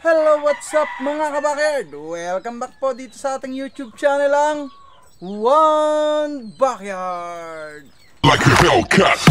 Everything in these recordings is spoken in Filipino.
Hello, what's up mga kabakerd? Welcome back po dito sa ating YouTube channel ang One Backyard. Like a Hellcat.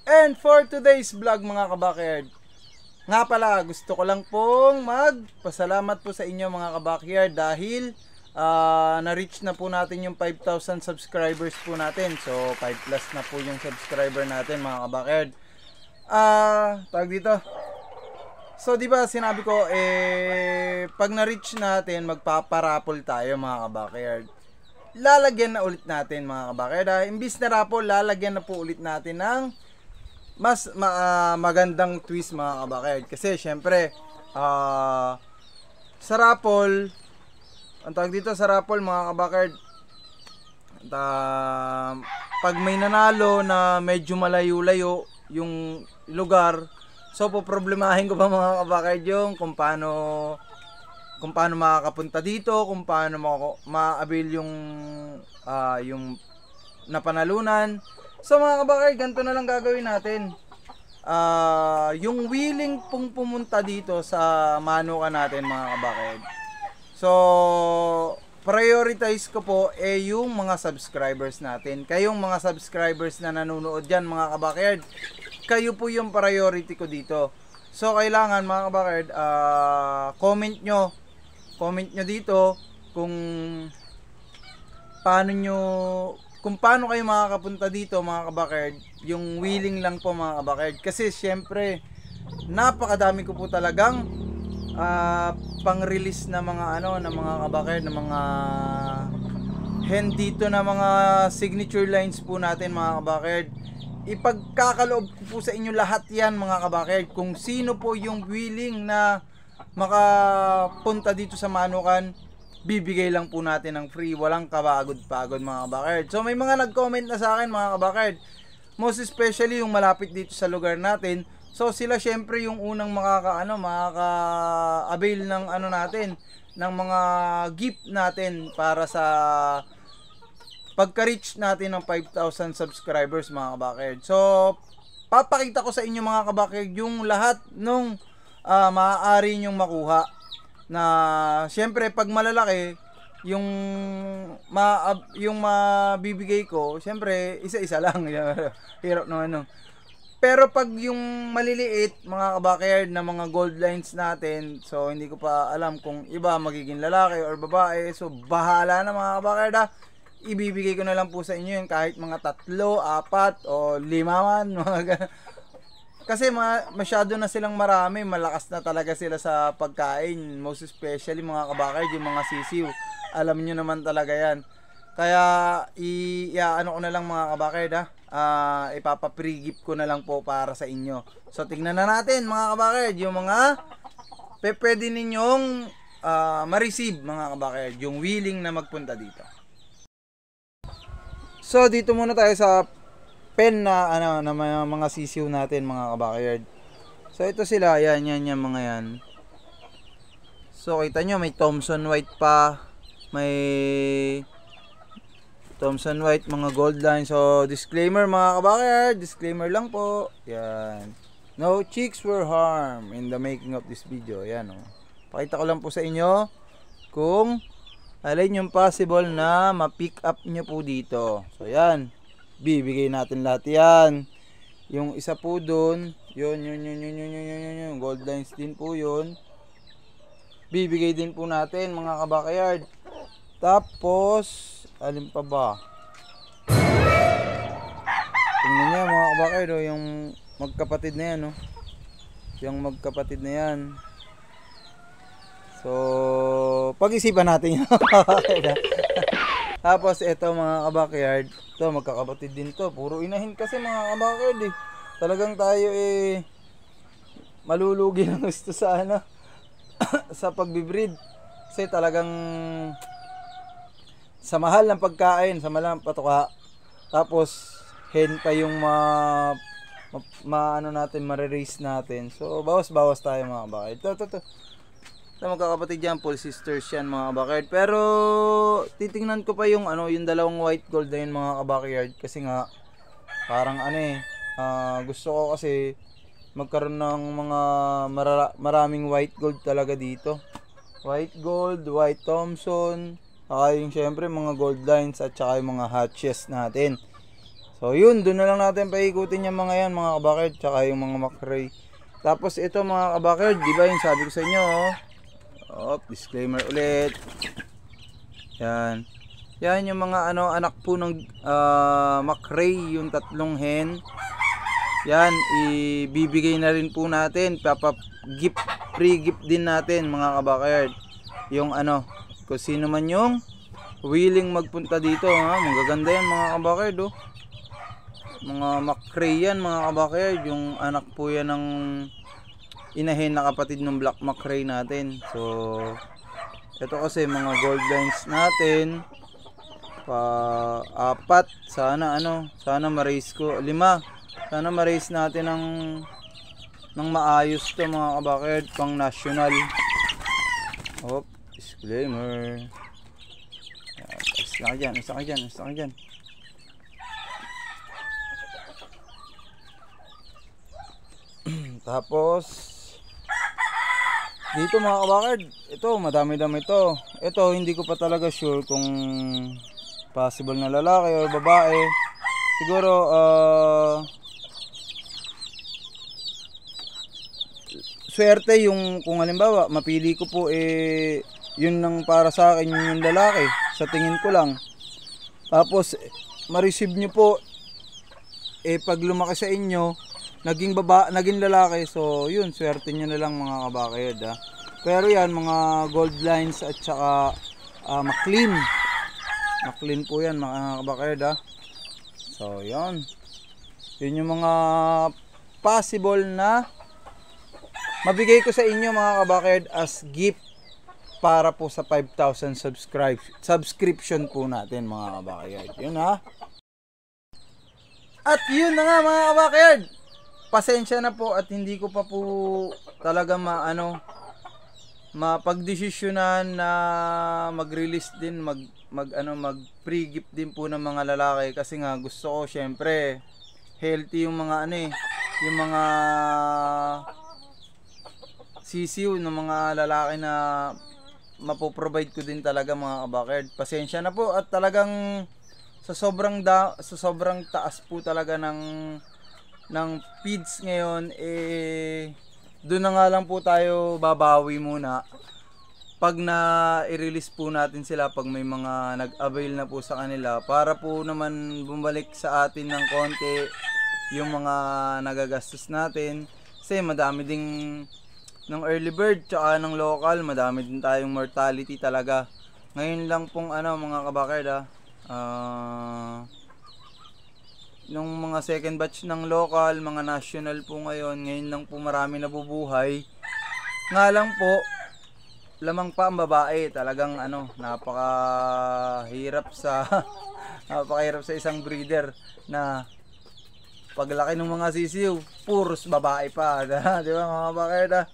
And for today's vlog mga kabakerd, nga pala gusto ko lang pong magpasalamat po sa inyo mga kabakerd dahil na-reach na po natin yung 5,000 subscribers po natin. So 5 plus na po yung subscriber natin mga kabakerd. Tawag dito. So di ba sinabi ko pag na-reach natin magpaparapol tayo mga kabakerd. Lalagyan na ulit natin mga kabakerd. Imbis na raffle, lalagyan na po ulit natin ng mas magandang twist mga kabakerd. Kasi syempre sa raffle, ang tawag dito sa raffle mga kabakerd, pag may nanalo na medyo malayo-layo yung lugar, so poproblemahin ko pa mga kabakerd yung kung paano makakapunta dito, kung paano ma-avail yung napanalunan. So mga kabakerd, ganito na lang gagawin natin. Yung willing pong pumunta dito sa manukan natin mga kabakerd, so prioritize ko po yung mga subscribers natin. Kayong mga subscribers na nanonood dyan mga kabakerd, kayo po yung priority ko dito. So kailangan mga kabakerd, comment nyo dito kung paano kayo makakapunta dito mga kabakerd. Yung willing lang po mga kabakerd, kasi syempre napakadami ko po talagang pang-release na mga mga kabakerd, na mga hand dito na mga signature lines po natin mga kabakerd. Ipagkakaloob ko po sa inyo lahat yan mga kabakerd. Kung sino po yung willing na makapunta dito sa manukan, bibigay lang po natin ng free, walang kapagod-pagod mga kabakerd. So may mga nag-comment na sa akin mga kabakerd, most especially yung malapit dito sa lugar natin. So sila syempre yung unang makaka-avail ng natin, ng mga gift natin para sa pagka-reach natin ng 5,000 subscribers mga kabakerd. So papakita ko sa inyo mga kabakerd yung lahat nung maaari nyong makuha. Na syempre pag malalaki yung mabibigay ko, syempre isa-isa lang. Hirap naman Pero pag yung maliliit mga kabakerd na mga gold lines natin, so hindi ko pa alam kung iba magiging lalaki or babae, so bahala na mga kabakerd ibibigay ko na lang po sa inyo yung kahit mga 3, 4 o 5 man, mga ganun. Kasi masyado na silang marami, malakas na talaga sila sa pagkain, most especially mga kabakerd yung mga sisiw, alam nyo naman talaga yan. Kaya ano ko na lang mga kabakerd ipapa-pre-gift ko na lang po para sa inyo. So tingnan na natin mga kabakerd yung mga pwede ninyong ma-receive mga kabakerd, yung willing na magpunta dito. So dito muna tayo sa pen na na mga sisiw natin mga kabakerd. So ito sila, yan mga yan. So kita nyo may Thomson White pa, may Thomson White, mga gold line. So disclaimer mga kabakerd, disclaimer lang po. Yan. No chicks were harmed in the making of this video. Yan Pakita ko lang po sa inyo kung alin yung possible na ma-pick up nyo po dito. So yan. Bibigay natin lahat yan. Yung isa po dun, yun, gold lines din po yun. Bibigay din po natin mga kabakerd. Tapos alin pa ba? Tingnan niya mga kabakerd yung magkapatid na yan yung magkapatid na yan. So pag-isipan natin yan. Tapos ito mga kabakerd, ito magkakapatid din to, puro inahin kasi mga kabakerd Talagang tayo malulugi ng gusto sa sa pagbibreed. Kasi talagang sa mahal ng pagkain, sa mahal ng patuka, tapos hen pa yung natin, ma-raise natin. So bawas-bawas tayo mga kabakerd. Ito. Ito magkakapatid yan, full sisters yan mga kabakayard. Pero titingnan ko pa yung yung dalawang white gold na yun mga kabakayard. Kasi nga parang gusto ko kasi magkaroon ng mga maraming white gold talaga dito. White gold, white Thompson, yung syempre mga gold lines at saka yung mga hatches natin. So yun, doon na lang natin paikutin yung mga yan mga kabakayard, tsaka yung mga McRae. Tapos ito mga kabakayard, di ba yung sabi ko sa inyo, disclaimer ulit. Yan. Yan yung mga anak po ng McRae, yung tatlong hen. Yan, ibibigay na rin po natin, gift, free gift din natin mga kabakayard. Yung kung sino man yung willing magpunta dito, magaganda yan mga kabakayard, mga McRae yan mga kabakayard, yung anak po yan ng inahin na kapatid ng Black McRae natin. So ito kasi mga gold lines natin, apat, sana ma-raise ko, 5. Sana ma-raise natin ng maayos to mga kabakayard, pang national. Disclaimer. Isa ka dyan. Tapos dito mga kabakayard, ito madami-dami to. Ito hindi ko pa talaga sure kung possible na lalaki o babae. Siguro swerte yung kung halimbawa mapili ko po yun nang para sa akin yung lalaki sa tingin ko lang. Tapos ma-receive nyo po pag lumaki sa inyo naging lalaki, so yun, swerte nyo na lang mga kabakayard Pero yan mga gold lines at saka McLean po yan mga kabakayard So yun yung mga possible na mabigay ko sa inyo mga kabakayard as gift para po sa 5,000 subscription po natin mga kabakayard. Yun At yun na nga mga kabakayard, pasensya na po at hindi ko pa po talaga mapagdesisyonan na mag-release din, mag free gift din po ng mga lalaki kasi nga gusto ko syempre healthy yung mga yung mga sisiw ng mga lalaki na mapoprovide ko din talaga mga kabakayard. Pasensya na po at talagang sa sobrang taas po talaga ng feeds ngayon, doon na nga lang po tayo babawi muna pag i-release po natin sila, pag may mga nag-avail na po sa kanila, para po naman bumalik sa atin ng konti yung mga nagagastos natin. Kasi madami ding ng early bird tsaka ng local, madami din tayong mortality talaga. Ngayon lang pong mga kabakayard nung mga second batch ng local, mga national po ngayon lang po marami nabubuhay. Nga lang po, lamang pa ang babae. Talagang napakahirap sa napakahirap sa isang breeder na paglaki ng mga sisiw, puros babae pa. Di ba mga kabakayard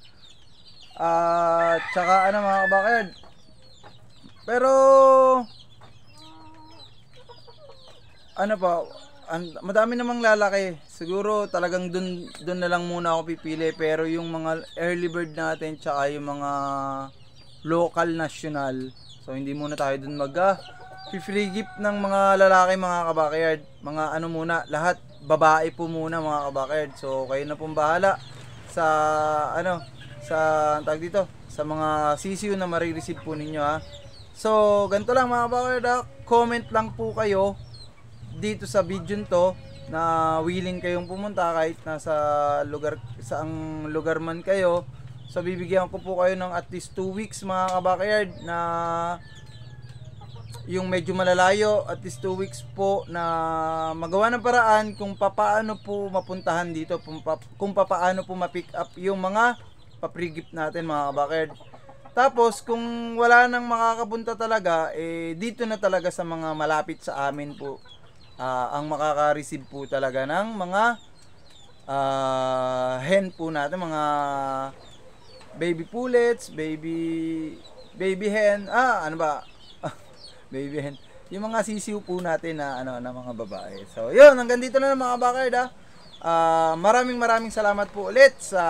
tsaka mga kabakayard. Pero madami namang lalaki. Siguro talagang dun na lang muna ako pipili. Pero yung mga early bird natin tsaka yung mga local national, so hindi muna tayo dun free gift ng mga lalaki mga kabakayard. Mga muna, lahat babae po muna mga kabakayard. So kayo na pong bahala sa tag dito, sa mga sisiw na marireceive po ninyo So ganito lang mga kabakayard comment lang po kayo dito sa video to na willing kayong pumunta kahit nasa saang lugar man kayo. So bibigyan ko po kayo ng at least 2 weeks mga kabakayard na yung medyo malalayo, at least 2 weeks po na magawa ng paraan kung papaano po mapuntahan dito, kung papaano po ma-pick up yung mga pa-pre-gift natin mga kabakayard. Tapos kung wala nang makakapunta talaga, dito na talaga sa mga malapit sa amin po ang makaka-receive po talaga ng mga hen po natin, mga baby pullets, baby hen, ano ba? Baby hen. Yung mga sisiw po natin na na mga babae. So, yun, hanggang dito na mga backyard maraming salamat po ulit sa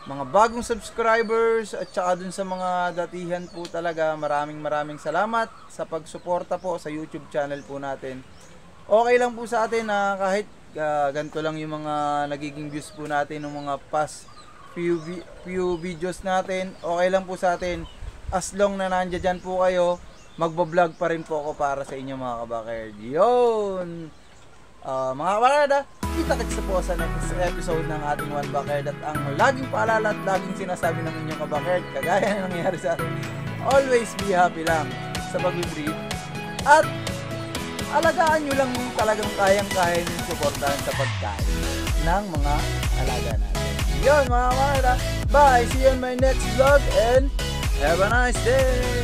mga bagong subscribers at saka dun sa mga datihan po talaga. Maraming salamat sa pagsuporta po sa YouTube channel po natin. Okay lang po sa atin na kahit ganito lang yung mga nagiging views po natin ng mga past few videos natin. Okay lang po sa atin as long na nandiyan po kayo. Magbablog pa rin po ako para sa inyo mga kabakerd. Yun! Mga kabakerd, kita-kits po sa next episode ng ating One Backyard. At ang laging paalala at laging sinasabi ng inyong kabakerd, kagaya na nangyayari sa atin, always be happy lang sa pag-breed. At alagaan nyo lang talagang kayang-kaya nyo suportahan sa pagkain ng mga alaga natin. Yun mga kabakerd, bye! See you in my next vlog and have a nice day!